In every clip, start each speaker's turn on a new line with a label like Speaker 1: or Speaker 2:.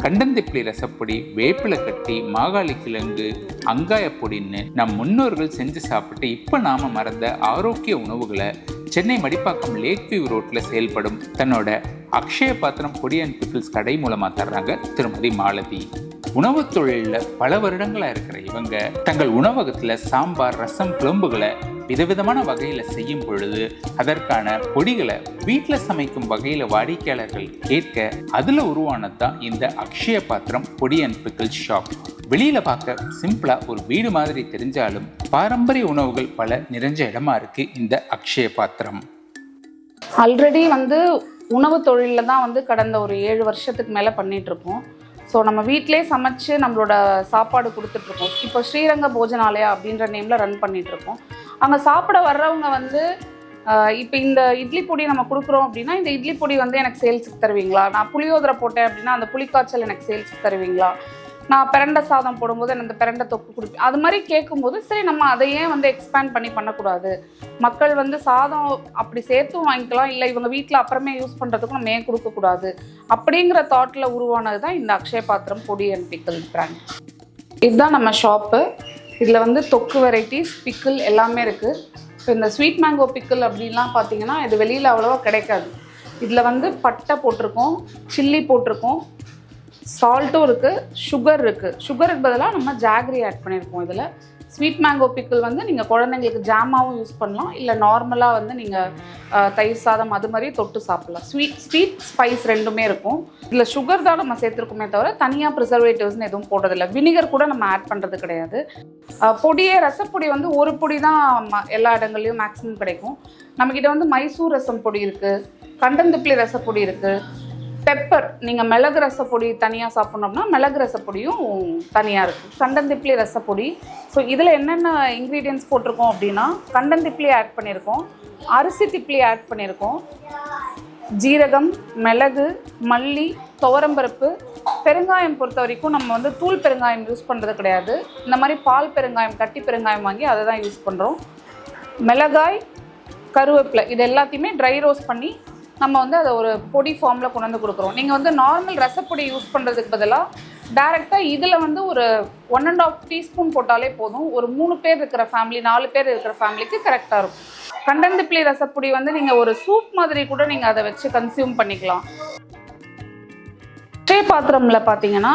Speaker 1: கண்டந்திப்பிலி ரசப்பொடி, வேப்பிலை கட்டி, மாகாளி கிழங்கு, அங்காய பொடின்னு நம் முன்னோர்கள் செஞ்சு சாப்பிட்டு இப்போ நாம மறந்த ஆரோக்கிய உணவுகளை சென்னை மடிப்பாக்கம் லேக் வியூ ரோட்ல செயல்படும் தன்னோட அக்ஷய பாத்திரம் பொடி அண்ட் பிக்கிள்ஸ் கடை மூலமா தர்றாங்க திருமதி மாலதி. உணவு தொழில பல வருடங்களா இருக்கிற இவங்க தங்கள் உணவகத்துல சாம்பார், ரசம், குழம்புகளை விதவிதமான வகையில செய்யும் பொழுது அதற்கான பொடிகளை வீட்டுல சமைக்கும் வகையில வாடிக்கையாளர்கள் கேட்க அதுல உருவானதுதான் இந்த அக்ஷய பாத்திரம் பொடி அண்ட் பிக்கிள் ஷாப். வெளியில பார்க்க சிம்பிளா ஒரு வீடு மாதிரி தெரிஞ்சாலும் பாரம்பரிய உணவுகள் பல நிறைஞ்ச இடமா இருக்கு இந்த அக்ஷய பாத்திரம்.
Speaker 2: ஆல்ரெடி உணவு தொழிலில் தான் கடந்த ஒரு 7 வருஷத்துக்கு மேலே பண்ணிட்டு இருக்கோம். ஸோ நம்ம வீட்டிலே சமைச்சு நம்மளோட சாப்பாடு கொடுத்துட்ருக்கோம். இப்போ ஸ்ரீரங்க போஜனாலயா அப்படின்ற நேமில் ரன் பண்ணிகிட்ருக்கோம். அங்கே சாப்பிட வர்றவங்க இப்போ இந்த இட்லி பொடி நம்ம கொடுக்குறோம் அப்படின்னா, இந்த இட்லி பொடி எனக்கு சேல்ஸுக்கு தருவீங்களா? நான் புளியோதரை போட்டேன் அப்படின்னா அந்த புளிக்காய்ச்சல் எனக்கு சேல்ஸுக்கு தருவீங்களா? நான் பிரண்டை சாதம் போடும்போது எனக்கு பிரண்டை தொக்கு கொடுப்பேன். அது மாதிரி கேட்கும்போது சரி நம்ம அதையே எக்ஸ்பேண்ட் பண்ணக்கூடாது. மக்கள் சாதம் அப்படி சேர்த்தும் வாங்கிக்கலாம், இல்லை இவங்க வீட்டில் அப்புறமே யூஸ் பண்ணுறதுக்கும் நம்ம ஏன் கொடுக்கக்கூடாது அப்படிங்கிற தாட்டில் உருவானது தான் இந்த அக்ஷய பாத்திரம் பொடி அண்ட் பிக்கிள் பிராண்ட். இதுதான் நம்ம ஷாப்பு. இதில் தொக்கு வெரைட்டிஸ், பிக்கிள் எல்லாமே இருக்குது. இப்போ இந்த ஸ்வீட் மேங்கோ பிக்கிள் அப்படின்லாம் பார்த்தீங்கன்னா இது வெளியில் அவ்வளோவா கிடைக்காது. இதில் பட்டை போட்டிருக்கோம், சில்லி போட்டிருக்கோம், சால்ட்டும் இருக்குது, சுகர் இருக்குது. சுகருக்கு பதிலாக நம்ம ஜாகரி ஆட் பண்ணியிருக்கோம். இதில் ஸ்வீட் மேங்கோ பிக்கிள் நீங்கள் குழந்தைங்களுக்கு ஜாமாவும் யூஸ் பண்ணலாம், இல்லை நார்மலாக நீங்கள் தயிர் சாதம் அது மாதிரி தொட்டு சாப்பிட்லாம். ஸ்வீட் ஸ்பைஸ் ரெண்டுமே இருக்கும். இதில் சுகர் தான் நம்ம சேர்த்துருக்கோமே தவிர தனியாக ப்ரிசர்வேட்டிவ்ஸ்னு எதுவும் போடுறதில்லை. வினிகர் கூட நம்ம ஆட் பண்ணுறது கிடையாது. பொடியே ரசப்பொடி ஒரு பொடி தான் எல்லா இடங்கள்லையும் மேக்ஸிமம் கிடைக்கும். நம்மக்கிட்ட மைசூர் ரசம் பொடி இருக்குது, கண்டந்திப்பிலி ரசப்பொடி இருக்குது, பெப்பர் நீங்கள் மிளகு ரசப்பொடி தனியாக சாப்பிட்ணோம்னா மிளகு ரசப்பொடியும் தனியாக இருக்குது, கண்டந்திப்பிலி ரசப்பொடி. ஸோ இதில் என்னென்ன இன்க்ரீடியன்ட்ஸ் போட்டிருக்கோம் அப்படின்னா, கண்டந்திப்பிலி ஆட் பண்ணியிருக்கோம், அரிசி திப்பிலி ஆட் பண்ணியிருக்கோம், ஜீரகம், மிளகு, மல்லி, துவரம்பருப்பு, பெருங்காயம் பொறுத்த வரைக்கும் நம்ம தூள் பெருங்காயம் யூஸ் பண்ணுறது கிடையாது. இந்த மாதிரி பால் பெருங்காயம், கட்டி பெருங்காயம் வாங்கி அதை தான் யூஸ் பண்ணுறோம். மிளகாய், கருவேப்பிலை இது எல்லாத்தையுமே ட்ரை ரோஸ்ட் பண்ணி நம்ம அதை ஒரு பொடி ஃபார்மில் கொண்டு கொடுக்குறோம். நீங்கள் நார்மல் ரசப்பொடி யூஸ் பண்ணுறதுக்கு பதிலாக டேரெக்டாக இதில் ஒரு 1.5 டீஸ்பூன் போட்டாலே போதும். ஒரு 3 பேர் இருக்கிற ஃபேமிலி, 4 பேர் இருக்கிற ஃபேமிலிக்கு கரெக்டாக இருக்கும். கண்டந்திப்பிலி ரசப்பொடி நீங்கள் ஒரு சூப் மாதிரி கூட நீங்கள் அதை வச்சு கன்சியூம் பண்ணிக்கலாம். அக்ஷய பாத்திரமில் பார்த்தீங்கன்னா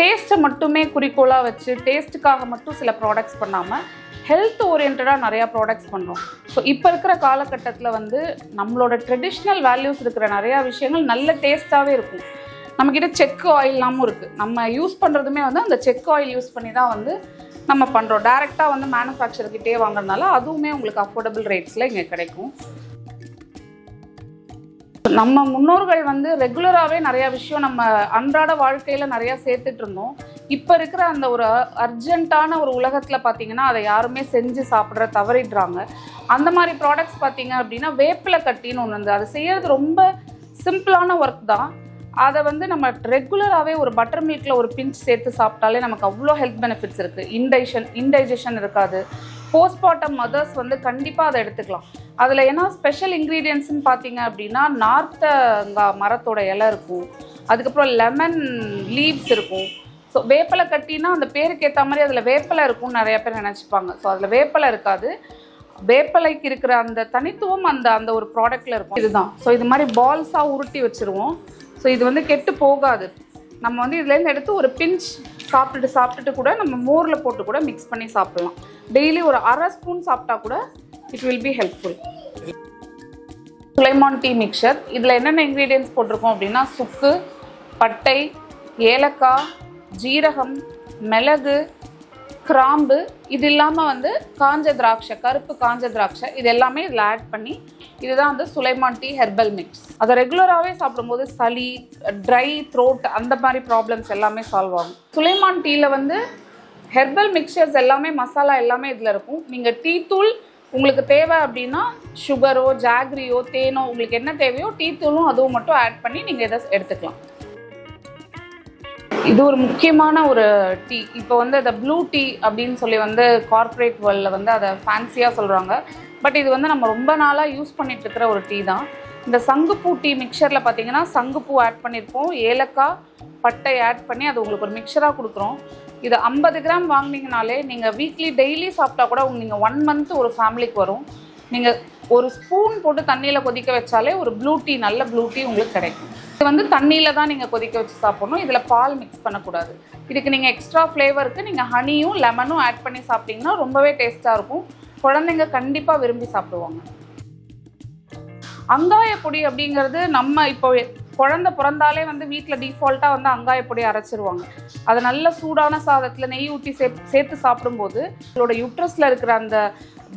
Speaker 2: டேஸ்ட்டை மட்டுமே குறிக்கோளாக வச்சு டேஸ்ட்டுக்காக மட்டும் சில ப்ராடக்ட்ஸ் பண்ணாமல் ஹெல்த் ஓரியன்டாக நிறையா ப்ராடக்ட்ஸ் பண்ணுறோம். ஸோ இப்போ இருக்கிற காலகட்டத்தில் நம்மளோட ட்ரெடிஷ்னல் வேல்யூஸ் இருக்கிற நிறையா விஷயங்கள் நல்ல டேஸ்ட்டாகவே இருக்கும். நம்மக்கிட்ட செக் ஆயில்லாமும் இருக்குது. நம்ம யூஸ் பண்ணுறதுமே அந்த செக் ஆயில் யூஸ் பண்ணி தான் நம்ம பண்ணுறோம். டேரெக்டாக மேனுஃபேக்சர்கிட்டே வாங்குறதுனால அதுவுமே உங்களுக்கு அஃபோர்டபுள் ரேட்ஸில் இங்கே கிடைக்கும். நம்ம முன்னோர்கள் ரெகுலராகவே நிறையா விஷயம் நம்ம அன்றாட வாழ்க்கையில் நிறையா சேர்த்துட்டு இருந்தோம். இப்போ இருக்கிற அந்த ஒரு அர்ஜென்ட்டான ஒரு உலகத்தில் பார்த்தீங்கன்னா அதை யாருமே செஞ்சு சாப்பிட்ற தவறிடுறாங்க. அந்த மாதிரி ப்ராடக்ட்ஸ் பார்த்தீங்க அப்படின்னா வேப்பிலை கட்டின்னு ஒன்று அதை செய்கிறது ரொம்ப சிம்பிளான ஒர்க் தான். அதை நம்ம ரெகுலராகவே ஒரு பட்டர் மில்கில் ஒரு பிஞ்ச் சேர்த்து சாப்பிட்டாலே நமக்கு அவ்வளோ ஹெல்த் பெனிஃபிட்ஸ் இருக்குது. இன்டைஜஷன் இருக்காது. போஸ்ட்மார்ட்டம் மதர்ஸ் கண்டிப்பாக அதை எடுத்துக்கலாம். அதில் ஏன்னா ஸ்பெஷல் இன்க்ரீடியன்ட்ஸ்ன்னு பார்த்தீங்க அப்படின்னா நார்த்தங்காய் மரத்தோட இலை இருக்கும், அதுக்கப்புறம் லெமன் லீவ்ஸ் இருக்கும். ஸோ வேப்பிலை கட்டினா அந்த பேருக்கு ஏற்ற மாதிரி அதில் வேப்பிலை இருக்கும்னு நிறைய பேர் நினச்சிப்பாங்க. ஸோ அதில் வேப்பிலை இருக்காது. வேப்பிலைக்கு இருக்கிற அந்த தனித்துவம் அந்த ஒரு ப்ராடக்டில் இருக்கும். இதுதான். ஸோ இது மாதிரி பால்ஸாக உருட்டி வச்சுருவோம். ஸோ இது கெட்டு போகாது. நம்ம இதுலேருந்து எடுத்து ஒரு பிஞ்ச் சாப்பிட்டுட்டு கூட நம்ம மோரில் போட்டு கூட மிக்ஸ் பண்ணி சாப்பிட்லாம். டெய்லி ஒரு 1/2 ஸ்பூன் சாப்பிட்டா கூட it will be helpful. Sulaiman tea mixer. இதில் என்னென்ன இன்க்ரீடியன்ட்ஸ் போட்டிருக்கோம் அப்படின்னா சுக்கு, பட்டை, ஏலக்காய், ஜீரகம், மிளகு, கிராம்பு, இது இல்லாமல் காஞ்ச திராட்சை, கருப்பு காஞ்ச திராட்சை, இது எல்லாமே இதில் ஆட் பண்ணி இதுதான் சுலைமான் டீ ஹெர்பல் மிக்ஸ். அதை ரெகுலராகவே சாப்பிடும்போது சளி, ட்ரை த்ரோட் அந்த மாதிரி ப்ராப்ளம்ஸ் எல்லாமே சால்வ் ஆகும். சுலைமான் டீயில் ஹெர்பல் மிக்சர்ஸ் எல்லாமே மசாலா எல்லாமே இதில் இருக்கும். நீங்கள் டீ தூள் உங்களுக்கு தேவை அப்படின்னா சுகரோ ஜாகரியோ தேனோ உங்களுக்கு என்ன தேவையோ டீ தூளும் அதுவும் மட்டும் ஆட் பண்ணி நீங்கள் இதை எடுத்துக்கலாம். இது ஒரு முக்கியமான ஒரு டீ. இப்போ அந்த ப்ளூ டீ அப்படின்னு சொல்லி கார்ப்பரேட் வேர்ல்டில் அதை ஃபேன்சியாக சொல்கிறாங்க. பட் இது நம்ம ரொம்ப நாளாக யூஸ் பண்ணிட்டு இருக்கிற ஒரு டீ தான். இந்த சங்குப்பூ டீ மிக்சரில் பார்த்தீங்கன்னா சங்குப்பூ ஆட் பண்ணியிருப்போம், ஏலக்காய், பட்டை ஆட் பண்ணி அது உங்களுக்கு ஒரு மிக்சராக கொடுக்குறோம். இது 50 கிராம் வாங்கினீங்கனாலே நீங்கள் வீக்லி டெய்லி சாப்பிட்டா கூட நீங்கள் 1 மந்த் ஒரு ஃபேமிலிக்கு வரும். நீங்கள் ஒரு ஸ்பூன் போட்டு தண்ணியில் கொதிக்க வச்சாலே ஒரு ப்ளூ டீ, நல்ல ப்ளூ டீ உங்களுக்கு கிடைக்கும். இது வந்து தண்ணியில் தான் நீங்கள் கொதிக்க வச்சு சாப்பிடணும். இதில் பால் மிக்ஸ் பண்ணக்கூடாது. இதுக்கு நீங்கள் எக்ஸ்ட்ரா ஃப்ளேவருக்கு நீங்கள் ஹனியும் லெமனும் ஆட் பண்ணி சாப்பிட்டிங்கன்னா ரொம்பவே டேஸ்ட்டாக இருக்கும். குழந்தைங்க கண்டிப்பாக விரும்பி சாப்பிடுவாங்க. அங்காய பொடி அப்படிங்கிறது நம்ம இப்போ குழந்தை பிறந்தாலே வந்து வீட்டில் டிஃபால்ட்டாக வந்து அங்காய பொடி அரைச்சிருவாங்க. அதை நல்ல சூடான சாதத்தில் நெய் ஊற்றி சேர்த்து சாப்பிடும்போது அதோட யூட்ரஸில் இருக்கிற அந்த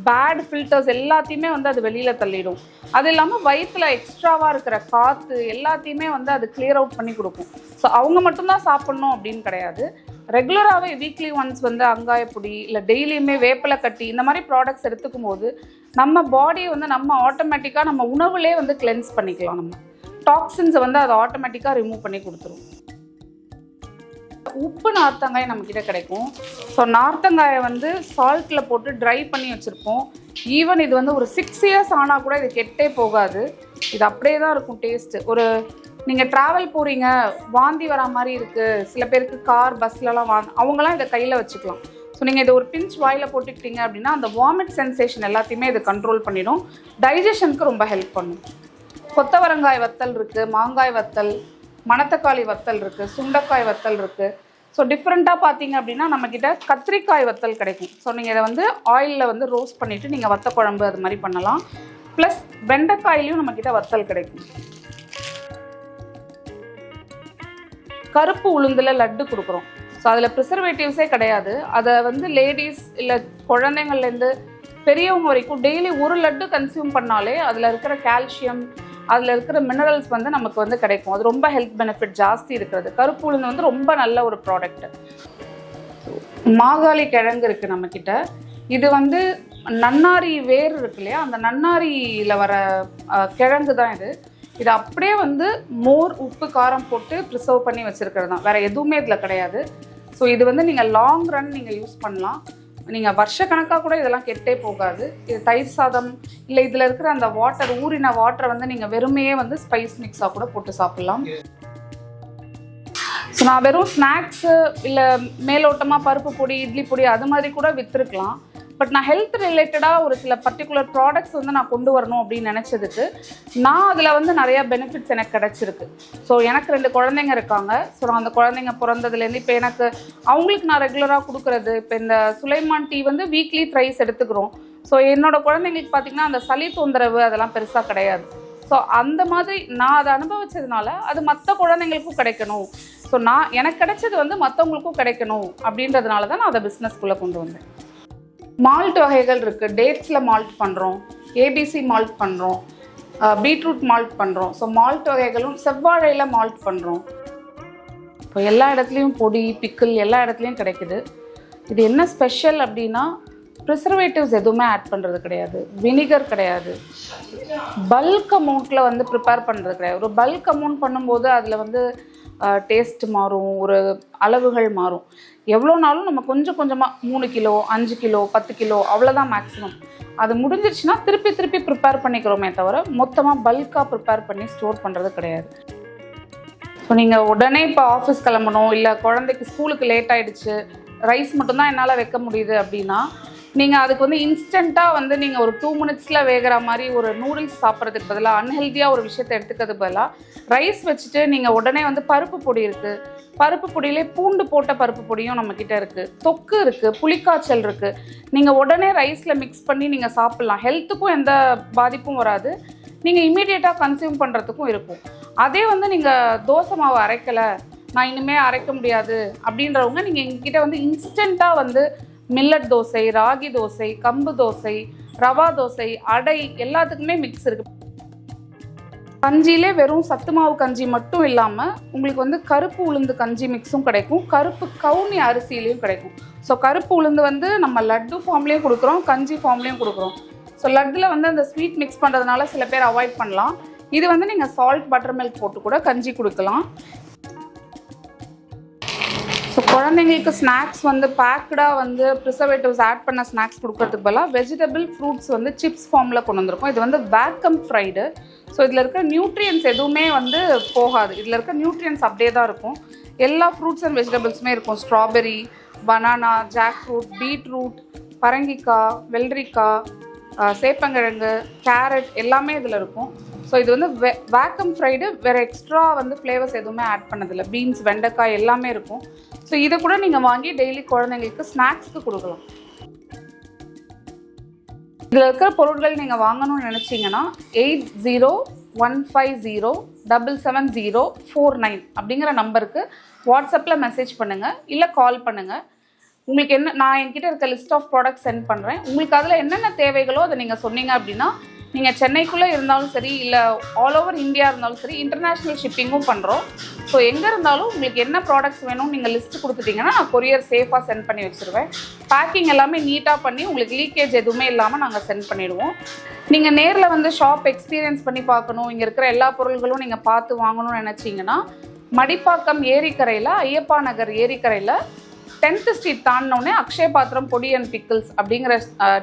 Speaker 2: பேட் ஃபில்டர்ஸ் எல்லாத்தையுமே வந்து அது வெளியில் தள்ளிடும். அது இல்லாமல் வயிற்றில் எக்ஸ்ட்ராவாக இருக்கிற காற்று எல்லாத்தையுமே வந்து அது கிளியர் அவுட் பண்ணி கொடுக்கும். ஸோ அவங்க மட்டும்தான் சாப்பிட்ணும் அப்படின்னு கிடையாது. ரெகுலராகவே வீக்லி ஒன்ஸ் வந்து அங்காயப்பொடி இல்லை டெய்லியுமே வேப்பிலை கட்டி இந்த மாதிரி ப்ராடக்ட்ஸ் எடுத்துக்கும் போது நம்ம பாடியை வந்து நம்ம ஆட்டோமேட்டிக்காக நம்ம உணவுலே வந்து கிளென்ஸ் பண்ணிக்கலாம். நம்ம டாக்ஸின்ஸை வந்து அதை ஆட்டோமேட்டிக்காக ரிமூவ் பண்ணி கொடுத்துரும். உப்பு நார்த்தங்காய் நம்மக்கிட்ட கிடைக்கும். ஸோ நார்த்தங்காயை வந்து சால்ட்டில் போட்டு ட்ரை பண்ணி வச்சுருப்போம். ஈவன் இது வந்து ஒரு 6 இயர்ஸ் ஆனால் கூட இது கெட்டே போகாது. இது அப்படியே தான் இருக்கும் டேஸ்ட்டு. ஒரு நீங்கள் ட்ராவல் போகிறீங்க, வாந்தி வரா மாதிரி இருக்குது, சில பேருக்கு கார் பஸ்லலாம் அவங்களாம் இதை கையில் வச்சுக்கலாம். ஸோ நீங்கள் இதை ஒரு பிஞ்ச் வாயில் போட்டுக்கிட்டீங்க அப்படின்னா அந்த வாமிட் சென்சேஷன் எல்லாத்தையுமே இது கண்ட்ரோல் பண்ணிடும். டைஜஷனுக்கு ரொம்ப ஹெல்ப் பண்ணும். கொத்தவரங்காய் வத்தல் இருக்குது, மாங்காய் வத்தல், மணத்தக்காளி வத்தல் இருக்குது, சுண்டைக்காய் வத்தல் இருக்குது. ஸோ டிஃப்ரெண்ட்டாக பார்த்தீங்க அப்படின்னா நம்மக்கிட்ட கத்திரிக்காய் வத்தல் கிடைக்கும். ஸோ நீங்கள் இதை வந்து ஆயிலில் வந்து ரோஸ்ட் பண்ணிவிட்டு நீங்கள் வத்த குழம்பு அது மாதிரி பண்ணலாம். ப்ளஸ் வெண்டைக்காயிலையும் நம்மக்கிட்ட வத்தல் கிடைக்கும். கருப்பு உளுந்தில் லட்டு கொடுக்குறோம். ஸோ அதில் ப்ரிசர்வேட்டிவ்ஸே கிடையாது. அதை வந்து லேடிஸ் இல்லை குழந்தைங்கள்லேருந்து பெரியவங்க வரைக்கும் டெய்லி ஒரு லட்டு கன்சியூம் பண்ணாலே அதில் இருக்கிற கால்சியம், அதில் இருக்கிற மினரல்ஸ் வந்து நமக்கு வந்து கிடைக்கும். அது ரொம்ப ஹெல்த் பெனிஃபிட் ஜாஸ்தி இருக்கிறது. கருப்பு உளுந்து வந்து ரொம்ப நல்ல ஒரு ப்ராடக்ட். மாகாளி கிழங்கு இருக்குது நம்மக்கிட்ட. இது வந்து நன்னாரி வேர் இருக்கு இல்லையா, அந்த நன்னாரியில் வர கிழங்கு தான் இது. இது அப்படியே வந்து மோர், உப்பு, காரம் போட்டு ப்ரிசர்வ் பண்ணி வச்சுருக்கிறது தான். வேறு எதுவுமே இதில் கிடையாது. ஸோ இது வந்து நீங்கள் லாங் ரன் நீங்கள் யூஸ் பண்ணலாம். நீங்கள் வருஷக்கணக்காக கூட இதெல்லாம் கெட்டே போகாது. இது தயிர் சாதம் இல்லை இதில் இருக்கிற அந்த வாட்டர், ஊறின வாட்டரை வந்து நீங்கள் வெறுமையே வந்து ஸ்பைஸ் மிக்ஸாக கூட போட்டு சாப்பிட்லாம். ஸோ நான் வெறும் ஸ்நாக்ஸு இல்லை மேலோட்டமாக பருப்பு பொடி, இட்லி பொடி அது மாதிரி கூட விற்றுருக்கலாம். பட் நான் ஹெல்த் ரிலேட்டடாக ஒரு சில பர்டிகுலர் ப்ராடக்ட்ஸ் வந்து நான் கொண்டு வரணும் அப்படின்னு நினச்சதுக்கு நான் அதில் வந்து நிறையா பெனிஃபிட்ஸ் எனக்கு கிடச்சிருக்கு. ஸோ எனக்கு 2 குழந்தைங்க இருக்காங்க. ஸோ நான் அந்த குழந்தைங்க பிறந்ததுலேருந்து இப்போ எனக்கு அவங்களுக்கு நான் ரெகுலராக கொடுக்குறது, இப்போ இந்த சுலைமான் டீ வந்து வீக்லி த்ரைஸ் எடுத்துக்கிறோம். ஸோ என்னோடய குழந்தைங்களுக்கு பார்த்திங்கன்னா அந்த சளி தொந்தரவு அதெல்லாம் பெருசாக கிடையாது. ஸோ அந்த மாதிரி நான் அதை அனுபவிச்சதுனால அது மற்ற குழந்தைங்களுக்கும் கிடைக்கணும். ஸோ எனக்கு கிடைச்சது வந்து மற்றவங்களுக்கும் கிடைக்கணும் அப்படின்றதுனால தான் நான் அதை பிஸ்னஸ்க்குள்ளே கொண்டு வந்தேன். மால்ட் வகைகள் இருக்குது. டேட்ஸில் மால்ட் பண்ணுறோம், ஏபிசி மால்ட் பண்ணுறோம், பீட்ரூட் மால்ட் பண்ணுறோம். ஸோ மால்ட் வகைகளும் செவ்வாழையில் மால்ட் பண்ணுறோம். இப்போ எல்லா இடத்துலையும் பொடி, பிக்கிள் எல்லா இடத்துலையும் கிடைக்குது. இது என்ன ஸ்பெஷல் அப்படின்னா ப்ரிசர்வேட்டிவ்ஸ் எதுவுமே ஆட் பண்ணுறது கிடையாது, வினிகர் கிடையாது, பல்க் அமௌண்ட்டில் வந்து ப்ரிப்பேர் பண்ணுறது கிடையாது. ஒரு பல்க் அமௌண்ட் பண்ணும்போது அதில் வந்து டேஸ்ட் மாறும், ஒரு அளவுகள் மாறும். எவ்வளோ நாளும் நம்ம கொஞ்சம் கொஞ்சமாக 3 கிலோ, 5 கிலோ, 10 கிலோ அவ்வளோதான் மேக்ஸிமம். அது முடிஞ்சிருச்சுன்னா திருப்பி ப்ரிப்பேர் பண்ணிக்கிறோமே தவிர மொத்தமாக பல்காக ப்ரிப்பேர் பண்ணி ஸ்டோர் பண்ணுறது கிடையாது. ஸோ நீங்கள் உடனே இப்போ ஆஃபீஸ் கிளம்பணும், இல்லை குழந்தைக்கு ஸ்கூலுக்கு லேட் ஆகிடுச்சு, ரைஸ் மட்டும்தான் என்னால் வைக்க முடியுது அப்படின்னா நீங்கள் அதுக்கு வந்து இன்ஸ்டண்ட்டாக வந்து நீங்கள் ஒரு 2 மினிட்ஸில் வேகிற மாதிரி ஒரு நூடுல்ஸ் சாப்பிட்றதுக்கு பதிலாக அன்ஹெல்த்தியாக ஒரு விஷயத்தை எடுத்துக்கிறதுக்கு பதிலாக ரைஸ் வச்சுட்டு நீங்கள் உடனே வந்து பருப்பு பொடி இருக்குது, பருப்பு பொடியிலே பூண்டு போட்ட பருப்பு பொடியும் நம்மக்கிட்ட இருக்குது, தொக்கு இருக்குது, புளிக்காய்ச்சல் இருக்குது. நீங்கள் உடனே ரைஸில் மிக்ஸ் பண்ணி நீங்கள் சாப்பிட்லாம். ஹெல்த்துக்கும் எந்த பாதிப்பும் வராது, நீங்கள் இமீடியட்டாக கன்சியூம் பண்ணுறதுக்கும் இருக்கும். அதே வந்து நீங்கள் தோசை மாவு அரைக்கலை, நான் இனிமேல் அரைக்க முடியாது அப்படின்றவங்க நீங்கள் எங்ககிட்ட வந்து இன்ஸ்டண்ட்டாக வந்து மில்லட் தோசை, ராகி தோசை, கம்பு தோசை, ரவா தோசை, அடை எல்லாத்துக்குமே மிக்ஸ் இருக்குது. கஞ்சியிலே வெறும் சத்து மாவு கஞ்சி மட்டும் இல்லாமல் உங்களுக்கு வந்து கருப்பு உளுந்து கஞ்சி மிக்ஸும் கிடைக்கும், கருப்பு கவுனி அரிசியிலையும் கிடைக்கும். ஸோ கருப்பு உளுந்து வந்து நம்ம லட்டு ஃபார்ம்லேயும் கொடுக்குறோம், கஞ்சி ஃபார்ம்லேயும் கொடுக்குறோம். ஸோ லட்டில் வந்து அந்த ஸ்வீட் மிக்ஸ் பண்ணுறதுனால சில பேர் அவாய்ட் பண்ணலாம். இது வந்து நீங்கள் சால்ட், பட்டர் மில்க் போட்டு கூட கஞ்சி கொடுக்கலாம். ஸோ குழந்தைங்களுக்கு ஸ்நாக்ஸ் வந்து பேக்கடாக வந்து ப்ரிசர்வேட்டிவ்ஸ் ஆட் பண்ண ஸ்நாக்ஸ் கொடுக்கறதுக்கு பதிலாக வெஜிடபிள் ஃப்ரூட்ஸ் வந்து சிப்ஸ் ஃபார்மில் கொண்டு வந்திருக்கோம். இது வந்து வேக்கம் ஃப்ரைடு. ஸோ இதில் இருக்க நியூட்ரியன்ஸ் எதுவுமே வந்து போகாது, இதில் இருக்க நியூட்ரியன்ஸ் அப்படியே தான் இருக்கும். எல்லா ஃப்ரூட்ஸ் அண்ட் வெஜிடபிள்ஸுமே இருக்கும். Strawberry, banana, jackfruit, beetroot, பரங்கிக்காய், வெள்ளரிக்காய், சேப்பங்கிழங்கு, கேரட் எல்லாமே இதில் இருக்கும். ஸோ இது வந்து வேக்கம் ஃப்ரைடு, வேறு எக்ஸ்ட்ரா வந்து ஃப்ளேவர்ஸ் எதுவுமே ஆட் பண்ணதில்லை. பீன்ஸ், வெண்டைக்காய் எல்லாமே இருக்கும். ஸோ இதை கூட நீங்கள் வாங்கி டெய்லி குழந்தைங்களுக்கு ஸ்நாக்ஸ்க்கு கொடுக்கலாம். இதில் இருக்கிற பொருட்கள் நீங்கள் வாங்கணும்னு நினச்சிங்கன்னா 8015077049 அப்படிங்கிற நம்பருக்கு வாட்ஸ்அப்பில் மெசேஜ் பண்ணுங்கள், இல்லை கால் பண்ணுங்கள். உங்களுக்கு என்ன, நான் என்கிட்ட இருக்க லிஸ்ட் ஆஃப் ப்ராடக்ட்ஸ் சென்ட் பண்ணுறேன். உங்களுக்கு அதில் என்னென்ன தேவைகளோ அதை நீங்கள் சொன்னீங்க அப்படின்னா, நீங்கள் சென்னைக்குள்ளே இருந்தாலும் சரி, இல்லை ஆல் ஓவர் இந்தியா இருந்தாலும் சரி, இன்டர்நேஷ்னல் ஷிப்பிங்கும் பண்ணுறோம். ஸோ எங்கே இருந்தாலும் உங்களுக்கு என்ன ப்ராடக்ட்ஸ் வேணும்னு நீங்கள் லிஸ்ட்டு கொடுத்துட்டிங்கன்னா நான் கொரியர் சேஃபாக சென்ட் பண்ணி வச்சுருவேன். பேக்கிங் எல்லாமே நீட்டாக பண்ணி உங்களுக்கு லீக்கேஜ் எதுவுமே இல்லாமல் நாங்கள் சென்ட் பண்ணிவிடுவோம். நீங்கள் நேரில் வந்து ஷாப் எக்ஸ்பீரியன்ஸ் பண்ணி பார்க்கணும், இங்கே இருக்கிற எல்லா பொருள்களும் நீங்கள் பார்த்து வாங்கணும்னு நினச்சிங்கன்னா, மடிப்பாக்கம் ஏரிக்கரையில், ஐயப்பா நகர் ஏரிக்கரையில் 10th ஸ்ட்ரீட் தாண்டினோடனே அக்ஷய பாத்திரம் பொடி அண்ட் பிக்கிள்ஸ் அப்படிங்கிற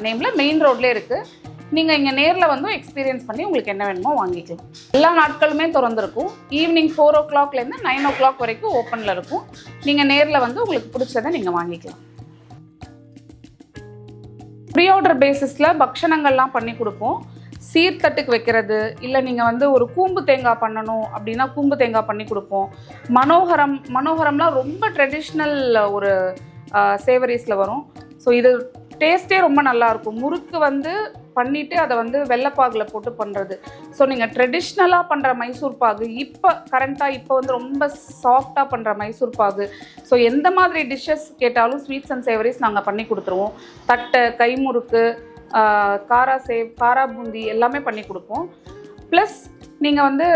Speaker 2: நேமில் மெயின் ரோட்லேயே இருக்குது. நீங்கள் இங்கே நேரில் வந்து எக்ஸ்பீரியன்ஸ் பண்ணி உங்களுக்கு என்ன வேணுமோ வாங்கிக்கலாம். எல்லா நாட்களுமே திறந்துருக்கும். ஈவினிங் 4 o'clockலேருந்து 9 o'clock வரைக்கும் ஓப்பனில் இருக்கும். நீங்கள் நேரில் வந்து உங்களுக்கு பிடிச்சதை நீங்கள் வாங்கிக்கலாம். ப்ரீ ஆர்டர் பேசிஸில் பக்ஷணங்கள்லாம் பண்ணி கொடுப்போம். சீர்தட்டுக்கு வைக்கிறது, இல்லை நீங்கள் வந்து ஒரு கூம்பு தேங்காய் பண்ணணும் அப்படின்னா கூம்பு தேங்காய் பண்ணி கொடுப்போம். மனோகரம்லாம் ரொம்ப ட்ரெடிஷ்னல் ஒரு சேவரிஸில் வரும். ஸோ இது டேஸ்ட்டே ரொம்ப நல்லாயிருக்கும். முறுக்கு வந்து பண்ணிவிட்டு அதை வந்து வெள்ளைப்பாகில் போட்டு பண்ணுறது. ஸோ நீங்கள் ட்ரெடிஷ்னலாக பண்ணுற மைசூர் பாகு, இப்போ வந்து ரொம்ப சாஃப்டாக பண்ணுற மைசூர் பாகு, ஸோ எந்த மாதிரி டிஷ்ஷஸ் கேட்டாலும் ஸ்வீட்ஸ் அண்ட் சேவரிஸ் நாங்கள் பண்ணி கொடுத்துருவோம். தட்டை, கைமுறுக்கு, காரா பூந்தி எல்லாமே பண்ணி கொடுப்போம். ப்ளஸ் நீங்கள் வந்து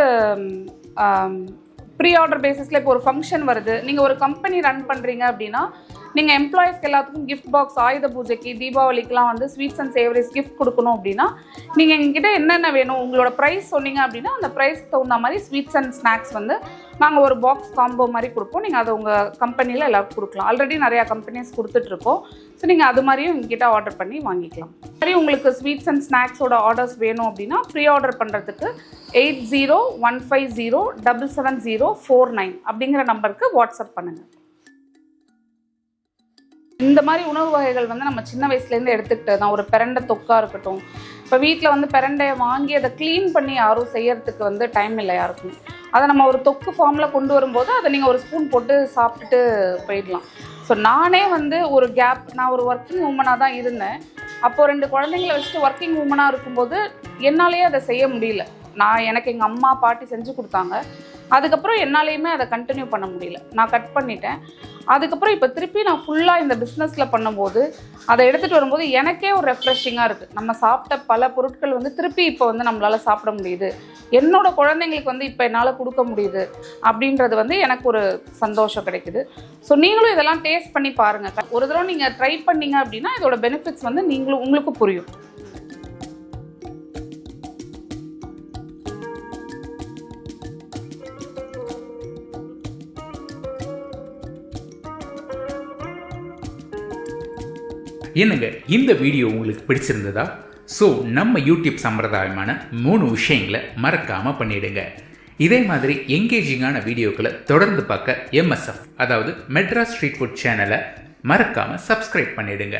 Speaker 2: ப்ரீ ஆர்டர் பேசிஸில் இப்போ ஒரு ஃபங்க்ஷன் வருது, நீங்கள் ஒரு கம்பெனி ரன் பண்ணுறீங்க அப்படின்னா, நீங்கள் எம்ப்ளாயீஸ்க்கு எல்லாத்துக்கும் கிஃப்ட் பாக்ஸ், ஆயுத பூஜைக்கு, தீபாவளிக்கெலாம் வந்து ஸ்வீட்ஸ் அண்ட் சேவரிஸ் கிஃப்ட் கொடுக்கணும் அப்படின்னா, நீங்கள் எங்ககிட்ட என்னென்ன வேணும் உங்களோட ப்ரைஸ் சொன்னீங்க அப்படின்னா, அந்த ப்ரைஸ்க்கு தகுந்த மாதிரி ஸ்வீட்ஸ் அண்ட் ஸ்நாக்ஸ் வந்து நாங்கள் ஒரு பாக்ஸ் காம்போ மாதிரி கொடுப்போம். நீங்கள் அதை உங்கள் கம்பெனியில் எல்லாருக்கும் கொடுக்கலாம். ஆல்ரெடி நிறையா கம்பெனிஸ் கொடுத்துட்ருக்கோம். ஸோ நீங்கள் அது மாதிரியும் எங்ககிட்ட ஆர்டர் பண்ணி வாங்கிக்கலாம். சரி, உங்களுக்கு ஸ்வீட்ஸ் அண்ட் ஸ்நாக்ஸோட ஆர்டர்ஸ் வேணும் அப்படின்னா ப்ரீ ஆர்டர் பண்ணுறதுக்கு 8015077049 அப்படிங்கிற நம்பருக்கு வாட்ஸ்அப் பண்ணுங்கள். இந்த மாதிரி உணவு வகைகள் வந்து நம்ம சின்ன வயசுலேருந்து எடுத்துக்கிட்டு தான். ஒரு பிரண்டை தொக்கா இருக்கட்டும், இப்போ வீட்டில் வந்து பிரண்டையை வாங்கி அதை க்ளீன் பண்ணி யாரும் செய்யறதுக்கு வந்து டைம் இல்லை யாருக்கும். அதை நம்ம ஒரு தொக்கு ஃபார்மில் கொண்டு வரும்போது அதை நீங்கள் ஒரு ஸ்பூன் போட்டு சாப்பிட்டுட்டு போயிடலாம். ஸோ நானே வந்து ஒரு நான் ஒரு ஒர்க்கிங் உமனாக தான் இருந்தேன். அப்போது 2 குழந்தைங்களை வச்சுட்டு ஒர்க்கிங் உமனாக இருக்கும்போது என்னாலேயே அதை செய்ய முடியல. எனக்கு எங்கள் அம்மா பாட்டி செஞ்சு கொடுத்தாங்க. அதுக்கப்புறம் என்னாலேயுமே அதை கண்டினியூ பண்ண முடியல, நான் கட் பண்ணிட்டேன். அதுக்கப்புறம் இப்போ திருப்பி நான் ஃபுல்லாக இந்த பிஸ்னஸில் பண்ணும்போது அதை எடுத்துகிட்டு வரும்போது எனக்கே ஒரு ரெஃப்ரெஷிங்காக இருக்குது. நம்ம சாப்பிட்ட பல பொருட்கள் வந்து திருப்பி இப்போ வந்து நம்மளால் சாப்பிட முடியுது, என்னோடய குழந்தைங்களுக்கு வந்து இப்போ என்னால் கொடுக்க முடியுது அப்படின்றது வந்து எனக்கு ஒரு சந்தோஷம் கிடைக்குது. ஸோ நீங்களும் இதெல்லாம் டேஸ்ட் பண்ணி பாருங்கள். ஒரு தடவை நீங்கள் ட்ரை பண்ணீங்க அப்படின்னா இதோட பெனிஃபிட்ஸ் வந்து உங்களுக்கு புரியும்.
Speaker 1: என்னங்க, இந்த வீடியோ உங்களுக்கு பிடிச்சிருந்ததா? ஸோ நம்ம யூடியூப் சம்பிரதாயமான 3 விஷயங்களை மறக்காமல் பண்ணிடுங்க. இதே மாதிரி என்கேஜிங்கான வீடியோக்களை தொடர்ந்து பார்க்க MSF, அதாவது மெட்ராஸ் ஸ்ட்ரீட் ஃபுட் சேனலை மறக்காமல் சப்ஸ்கிரைப் பண்ணிடுங்க.